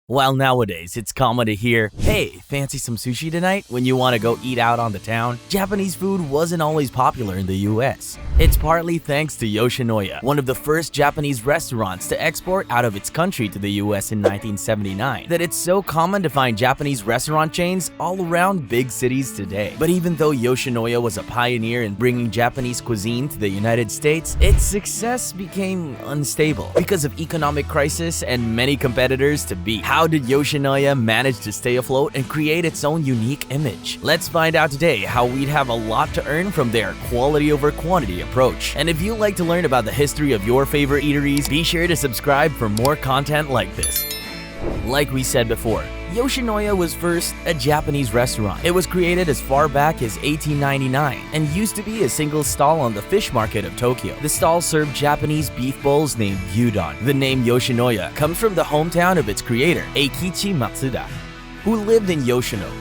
While nowadays it's common to hear, "Hey, fancy some sushi tonight?" when you want to go eat out on the town, Japanese food wasn't always popular in the US. It's partly thanks to Yoshinoya, one of the first Japanese restaurants to export out of its country to the US in 1979, that it's so common to find Japanese restaurant chains all around big cities today. But even though Yoshinoya was a pioneer in bringing Japanese cuisine to the United States, its success became unstable because of economic crisis and many competitors to beat. How did Yoshinoya manage to stay afloat and create its own unique image? Let's find out today how we'd have a lot to earn from their quality over quantity approach. And if you like to learn about the history of your favorite eateries, be sure to subscribe for more content like this. Like we said before, Yoshinoya was first a Japanese restaurant. It was created as far back as 1899 and used to be a single stall on the fish market of Tokyo. The stall served Japanese beef bowls named gyudon. The name Yoshinoya comes from the hometown of its creator, Eikichi Matsuda, who lived in Yoshino.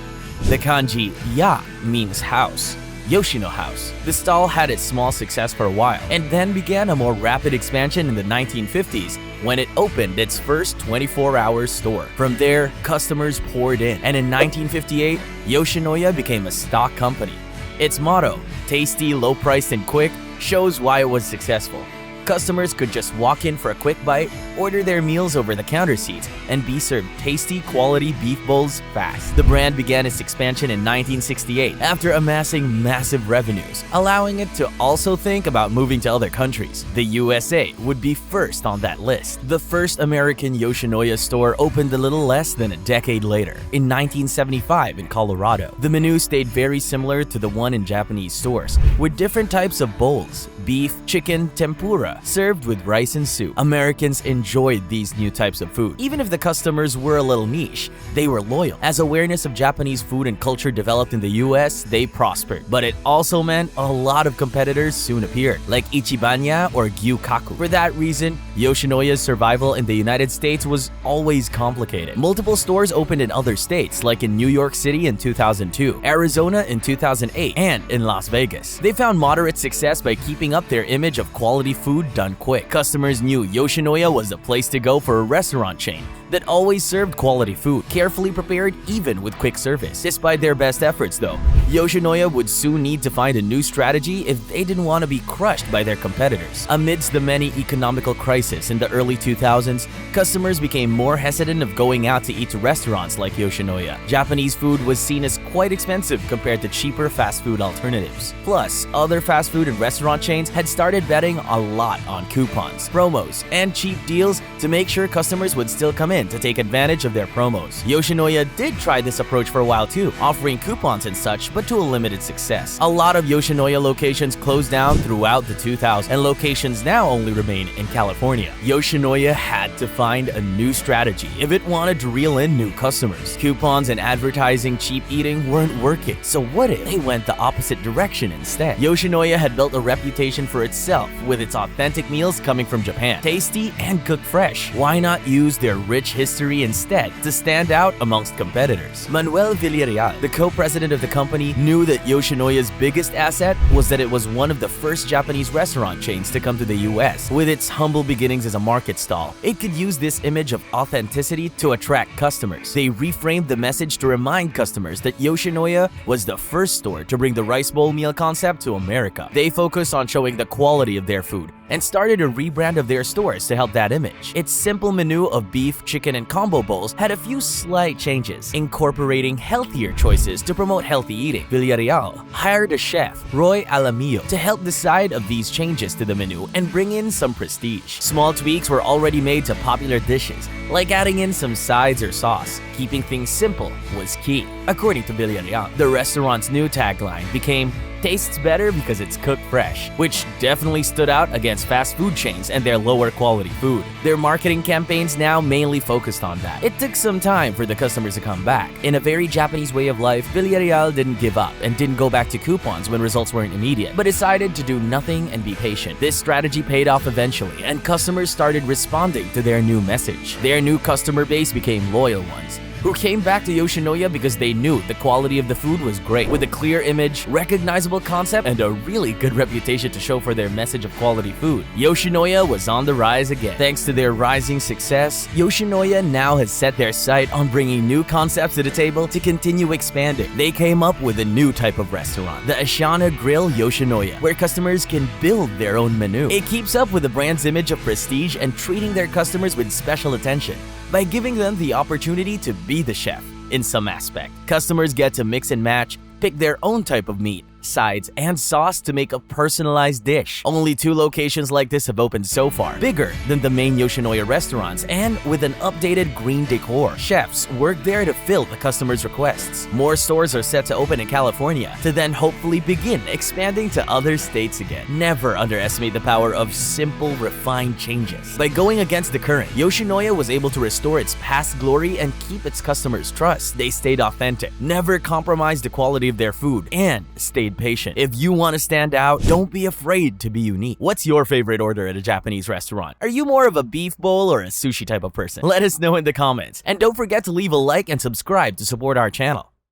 The kanji ya means house. Yoshino House. The stall had its small success for a while and then began a more rapid expansion in the 1950s when it opened its first 24-hour store. From there, customers poured in, and in 1958, Yoshinoya became a stock company. Its motto, tasty, low-priced, and quick, shows why it was successful. Customers could just walk in for a quick bite, order their meals over the counter seats, and be served tasty, quality beef bowls fast. The brand began its expansion in 1968 after amassing massive revenues, allowing it to also think about moving to other countries. The USA would be first on that list. The first American Yoshinoya store opened a little less than a decade later, in 1975 in Colorado. The menu stayed very similar to the one in Japanese stores, with different types of bowls, beef, chicken, tempura, served with rice and soup. Americans enjoyed these new types of food. Even if the customers were a little niche, they were loyal. As awareness of Japanese food and culture developed in the US, they prospered. But it also meant a lot of competitors soon appeared, like Ichibanya or Gyukaku. For that reason, Yoshinoya's survival in the United States was always complicated. Multiple stores opened in other states, like in New York City in 2002, Arizona in 2008, and in Las Vegas. They found moderate success by keeping up their image of quality food done quick. Customers knew Yoshinoya was the place to go for a restaurant chain that always served quality food, carefully prepared even with quick service. Despite their best efforts though, Yoshinoya would soon need to find a new strategy if they didn't want to be crushed by their competitors. Amidst the many economical crises in the early 2000s, customers became more hesitant of going out to eat to restaurants like Yoshinoya. Japanese food was seen as quite expensive compared to cheaper fast food alternatives. Plus, other fast food and restaurant chains had started betting a lot on coupons, promos, and cheap deals to make sure customers would still come in to take advantage of their promos. Yoshinoya did try this approach for a while too, offering coupons and such, but to a limited success. A lot of Yoshinoya locations closed down throughout the 2000s, and locations now only remain in California. Yoshinoya had to find a new strategy if it wanted to reel in new customers. Coupons and advertising cheap eating weren't working, so what if they went the opposite direction instead? Yoshinoya had built a reputation for itself with its authentic meals coming from Japan, tasty and cooked fresh. Why not use their rich history instead to stand out amongst competitors? Manuel Villarreal, the co-president of the company, knew that Yoshinoya's biggest asset was that it was one of the first Japanese restaurant chains to come to the US. With its humble beginnings as a market stall, it could use this image of authenticity to attract customers. They reframed the message to remind customers that Yoshinoya was the first store to bring the rice bowl meal concept to America. They focused on showing the quality of their food and started a rebrand of their stores to help that image. Its simple menu of beef, chicken, and combo bowls had a few slight changes, incorporating healthier choices to promote healthy eating. Villarreal hired a chef, Roy Alamillo, to help decide of these changes to the menu and bring in some prestige. Small tweaks were already made to popular dishes, like adding in some sides or sauce. Keeping things simple was key. According to Villarreal, the restaurant's new tagline became "Tastes better because it's cooked fresh," which definitely stood out against fast food chains and their lower quality food. Their marketing campaigns now mainly focused on that. It took some time for the customers to come back. In a very Japanese way of life, Villarreal didn't give up and didn't go back to coupons when results weren't immediate, but decided to do nothing and be patient. This strategy paid off eventually, and customers started responding to their new message. Their new customer base became loyal ones, who came back to Yoshinoya because they knew the quality of the food was great, with a clear image, recognizable concept, and a really good reputation to show for their message of quality food. Yoshinoya was on the rise again. Thanks to their rising success, Yoshinoya now has set their sight on bringing new concepts to the table to continue expanding. They came up with a new type of restaurant, the Ashana Grill Yoshinoya, where customers can build their own menu. It keeps up with the brand's image of prestige and treating their customers with special attention by giving them the opportunity to be the chef in some aspect. Customers get to mix and match, pick their own type of meat, sides, and sauce to make a personalized dish. Only 2 locations like this have opened so far, bigger than the main Yoshinoya restaurants and with an updated green decor. Chefs work there to fill the customers' requests. More stores are set to open in California to then hopefully begin expanding to other states again. Never underestimate the power of simple, refined changes. By going against the current, Yoshinoya was able to restore its past glory and keep its customers' trust. They stayed authentic, never compromised the quality of their food, and stayed patient. If you want to stand out, don't be afraid to be unique. What's your favorite order at a Japanese restaurant? Are you more of a beef bowl or a sushi type of person? Let us know in the comments. And don't forget to leave a like and subscribe to support our channel.